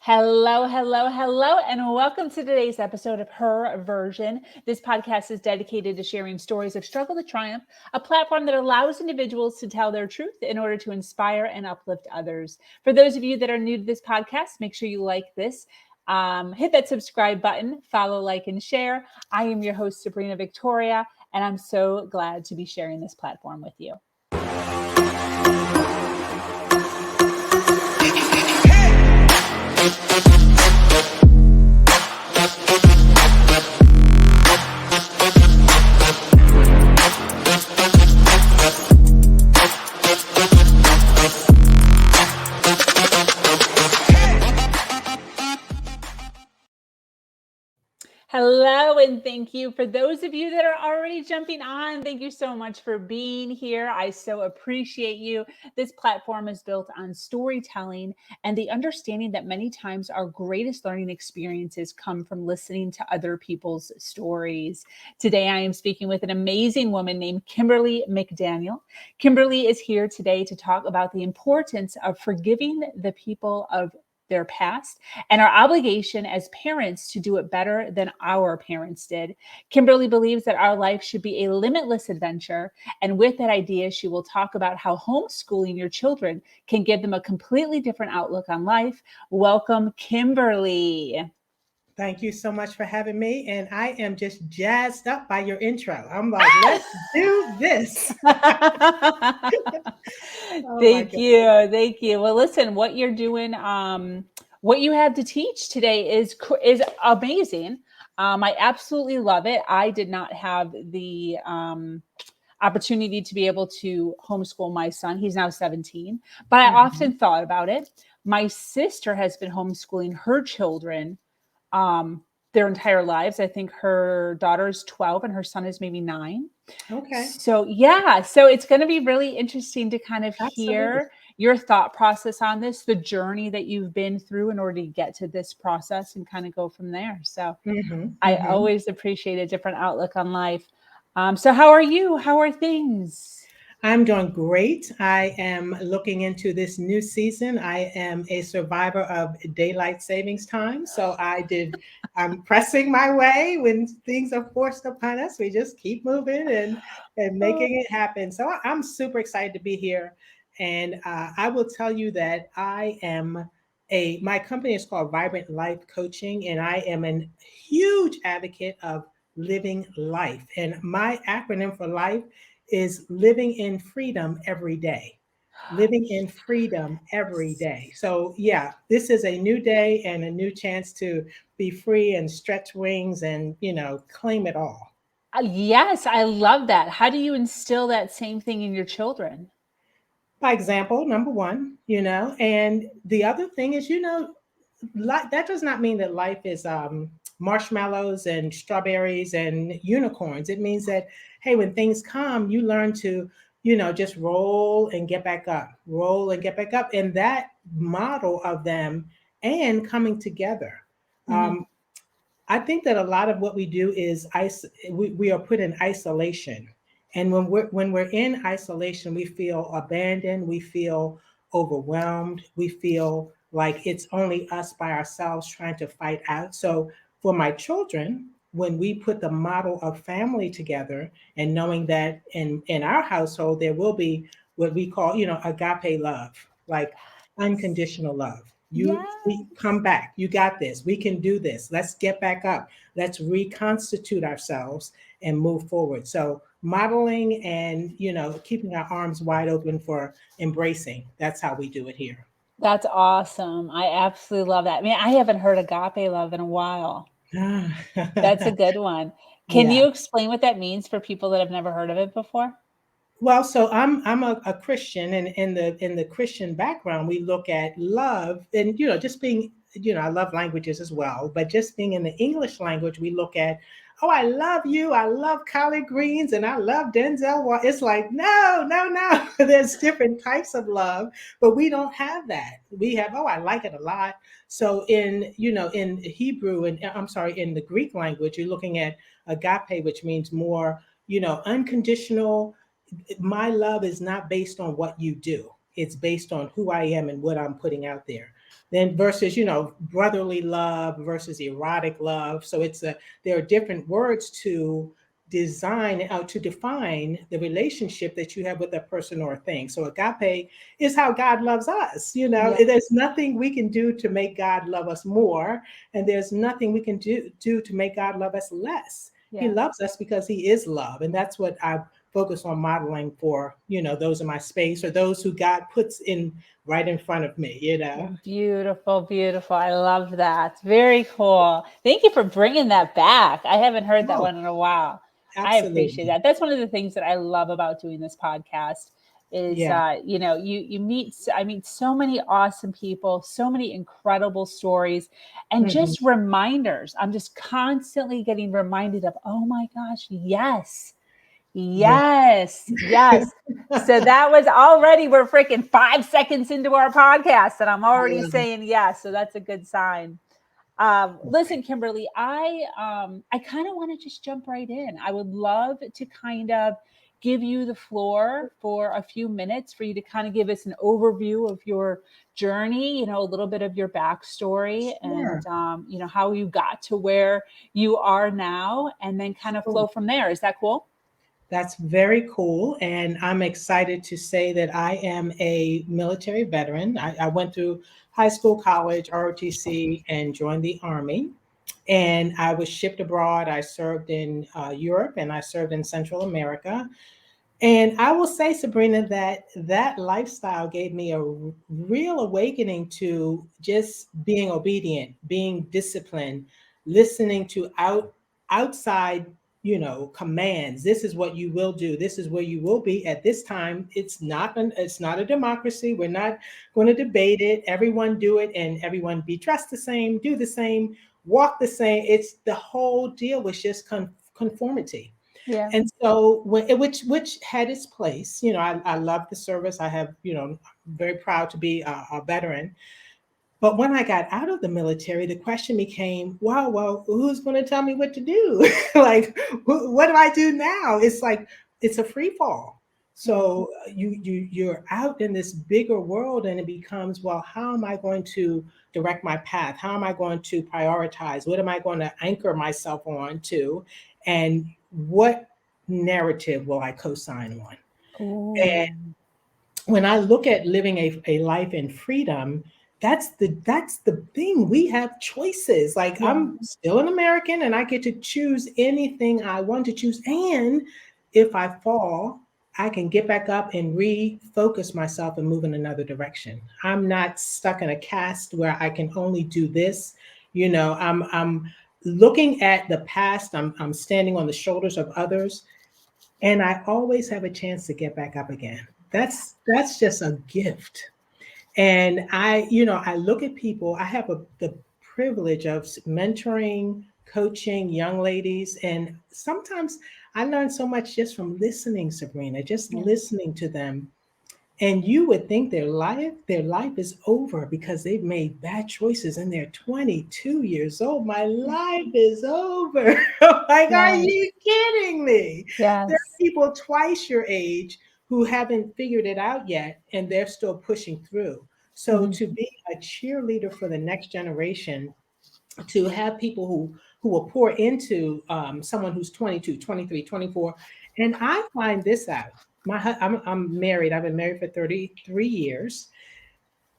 Hello, hello, hello, and welcome to today's episode of Her Version. This podcast is dedicated to sharing stories of struggle to triumph, a platform that allows individuals to tell their truth in order to inspire and uplift others. For those of you that are new to this podcast, make sure you like this. Hit that subscribe button, follow, like, and share. I am your host, Sabrina Victoria, and I'm so glad to be sharing this platform with you. Hello, and thank you. For those of you that are already jumping on, thank you so much for being here. I so appreciate you. This platform is built on storytelling and the understanding that many times our greatest learning experiences come from listening to other people's stories. Today, I am speaking with an amazing woman named Kimberley McDaniel. Kimberley is here today to talk about the importance of forgiving the people of their past and our obligation as parents to do it better than our parents did. Kimberley believes that our life should be a limitless adventure. And with that idea, she will talk about how homeschooling your children can give them a completely different outlook on life. Welcome, Kimberley. Thank you so much for having me. And I am just jazzed up by your intro. I'm like, let's do this. Oh my Thank God. you. Thank you. Well, listen, what you're doing, what you have to teach today is amazing. I absolutely love it. I did not have the opportunity to be able to homeschool my son. He's now 17, but I Mhm. often thought about it. My sister has been homeschooling her children um, their entire lives. I think her daughter is 12 and her son is maybe 9. Okay, So, yeah, so it's going to be really interesting to kind of absolutely. hear your thought process on this, the journey that you've been through in order to get to this process and kind of go from there. So, Hmm, I hmm. always appreciate a different outlook on life. So, how are you? How are things? I'm doing great. I am looking into this new season. I am a survivor of daylight savings time. I'm pressing my way when things are forced upon us. We just keep moving and Oh, making it happen. So I'm super excited to be here. And I will tell you that my company is called Vibrant Life Coaching, and I am a huge advocate of living life. And my acronym for life is living in freedom every day. Living in freedom every yes. day. So, yeah, this is a new day and a new chance to be free and stretch wings and, claim it all. Yes, I love that. How do you instill that same thing in your children? By example, number one, and the other thing is, that does not mean that life is marshmallows and strawberries and unicorns. It means that, hey, when things come, you learn to, just roll and get back up, roll and get back up. And that model of them and coming together. Mhm. Um, I think that a lot of what we do is we are put in isolation. And when we're in isolation, we feel abandoned, we feel overwhelmed, we feel like it's only us by ourselves trying to fight out. So for my children, when we put the model of family together and knowing that in our household there will be what we call, agape love, like unconditional love. We Yes. come back. You got this. We can do this. Let's get back up. Let's reconstitute ourselves and move forward. So modeling and, keeping our arms wide open for embracing. That's how we do it here. That's awesome. I absolutely love that. I mean, I haven't heard agape love in a while. That's a good one. Can Yeah. you explain what that means for people that have never heard of it before? Well, so I'm a Christian, and in the Christian background, we look at love, and just being, I love languages as well, but just being in the English language, we look at, oh, I love you, I love collard greens, and I love Denzel. It's like, no, no, no. There's different types of love, but we don't have that. We have, oh, I like it a lot. So in Hebrew, and I'm sorry, in the Greek language, you're looking at agape, which means more, unconditional. My love is not based on what you do. It's based on who I am and what I'm putting out there. then versus, brotherly love versus erotic love. So there are different words to define the relationship that you have with a person or a thing. So agape is how God loves us. Yeah. There's nothing we can do to make God love us more, and there's nothing we can do to make God love us less. He Yes. loves us because he is love, and that's what I focus on modeling for, those in my space or those who God puts in right in front of me. Beautiful, beautiful. I love that. Very cool. Thank you for bringing that back. I haven't heard that Oh, one in a while. I appreciate absolutely. that. That's one of the things that I love about doing this podcast is Yeah. you meet I meet so many awesome people, so many incredible stories, and Hmm. just reminders. I'm just constantly getting reminded of, oh my gosh, yes. Yeah. Yes, yes. So that was already, we're freaking 5 seconds into our podcast, and I'm I already love it. saying yes. So that's a good sign. Listen, Kimberly, I kind of want to just jump right in. I would love to kind of give you the floor for a few minutes for you to kind of give us an overview of your journey, a little bit of your backstory and Sure. how you got to where you are now, and then kind of Sure. flow from there. Is that cool? That's very cool. And I'm excited to say that I am a military veteran. I went through high school, college, ROTC, and joined the Army. And I was shipped abroad. I served in Europe and I served in Central America. And I will say, Sabrina, that lifestyle gave me a real awakening to just being obedient, being disciplined, listening to outside, commands. This is what you will do. This is where you will be at this time. It's not a democracy. We're not going to debate it. Everyone do it, and everyone be dressed the same, do the same, walk the same. It's the whole deal was just conformity. Yeah. And so, which had its place, I love the service. I have, very proud to be a veteran. But when I got out of the military, the question became, wow, well, who's going to tell me what to do? Like, what do I do now? It's like it's a free fall. Yeah. So you're out in this bigger world, and it becomes, well, how am I going to direct my path? How am I going to prioritize? What am I going to anchor myself on to? And what narrative will I co-sign on? Oh, When I look at living a life in freedom, that's the thing. We have choices. Like yeah. I'm still an American and I get to choose anything I want to choose. And if I fall, I can get back up and refocus myself and move in another direction. I'm not stuck in a cast where I can only do this. I'm looking at the past. I'm standing on the shoulders of others, and I always have a chance to get back up again. That's just a gift. And I look at people. I have the privilege of mentoring, coaching young ladies, and sometimes I learn so much just from listening, Sabrina, just Yeah. listening to them. And you would think their life is over because they've made bad choices and they're 22 years old. My life is over. Like, are Yes. you kidding me? There are Yes. people twice your age who haven't figured it out yet and they're still pushing through. So Mhm. to be a cheerleader for the next generation, to have people who will pour into someone who's 22, 23, 24. And I find this out. I'm married. I've been married for 33 years.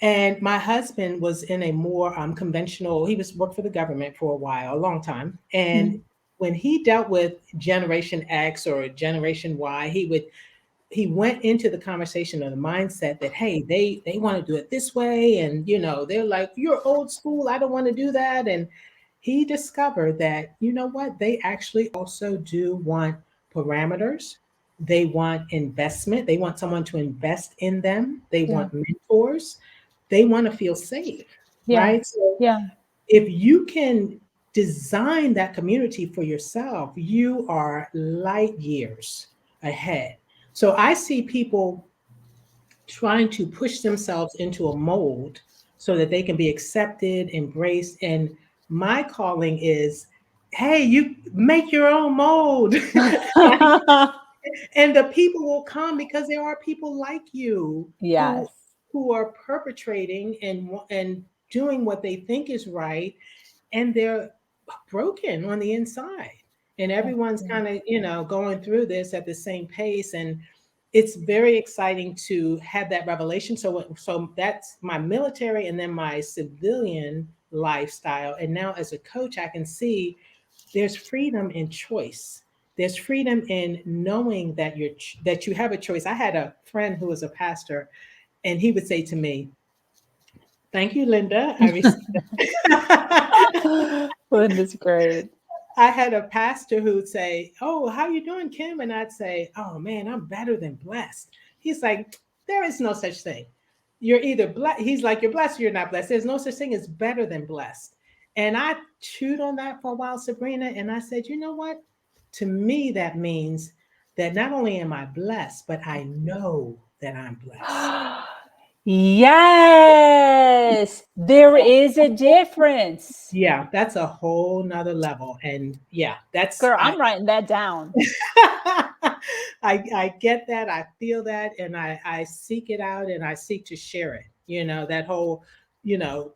And my husband was in a more conventional, he was worked for the government for a while, a long time. And Mhm. when he dealt with Generation X or Generation Y, he went into the conversation of the mindset that, hey, they want to do it this way, and they're like, you're old school, I don't want to do that. And he discovered that, what, they actually also do want parameters. They want investment. They want someone to invest in them. They Yeah. want mentors. They want to feel safe, Yeah. right? So Yeah. if you can design that community for yourself, you are light years ahead. So I see people trying to push themselves into a mold so that they can be accepted, embraced. And my calling is, hey, you make your own mold. And the people will come because there are people like you who Yes. are perpetrating and doing what they think is right, and they're broken on the inside. And everyone's Yeah. kind of, going through this at the same pace. And it's very exciting to have that revelation. So that's my military and then my civilian lifestyle. And now as a coach, I can see there's freedom in choice. There's freedom in knowing that you have a choice. I had a friend who was a pastor, and he would say to me, "Thank you, Linda. I received it." Linda's great. I had a pastor who'd say, "Oh, how you doing, Kim?" And I'd say, "Oh man, I'm better than blessed." He's like, "There is no such thing. You're either blessed." He's like, "You're blessed or you're not blessed. There's no such thing as better than blessed." And I chewed on that for a while, Sabrina, and I said, "You know what? To me, that means that not only am I blessed, but I know that I'm blessed." Yes, there is a difference. Yeah, that's a whole nother level. And yeah, Girl, I'm writing that down. I get that, I feel that, and I seek it out and I seek to share it. That whole, you know,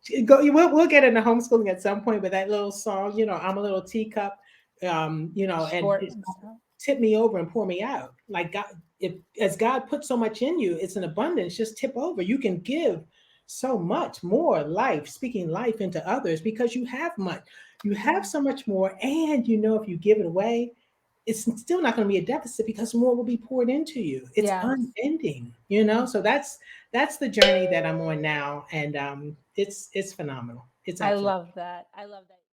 we'll get into homeschooling at some point, but that little song, I'm a little teacup, and Short it's and sweet. tip me over and pour me out. Like God, if as God put so much in you, it's an abundance. Just tip over. You can give so much more life, speaking life into others because you have much. You have Yeah. so much more, and if you give it away, it's still not going to be a deficit because more will be poured into you. It's Yes. unending. So that's the journey that I'm on now, and it's phenomenal. It's I absolutely. love that. I love that.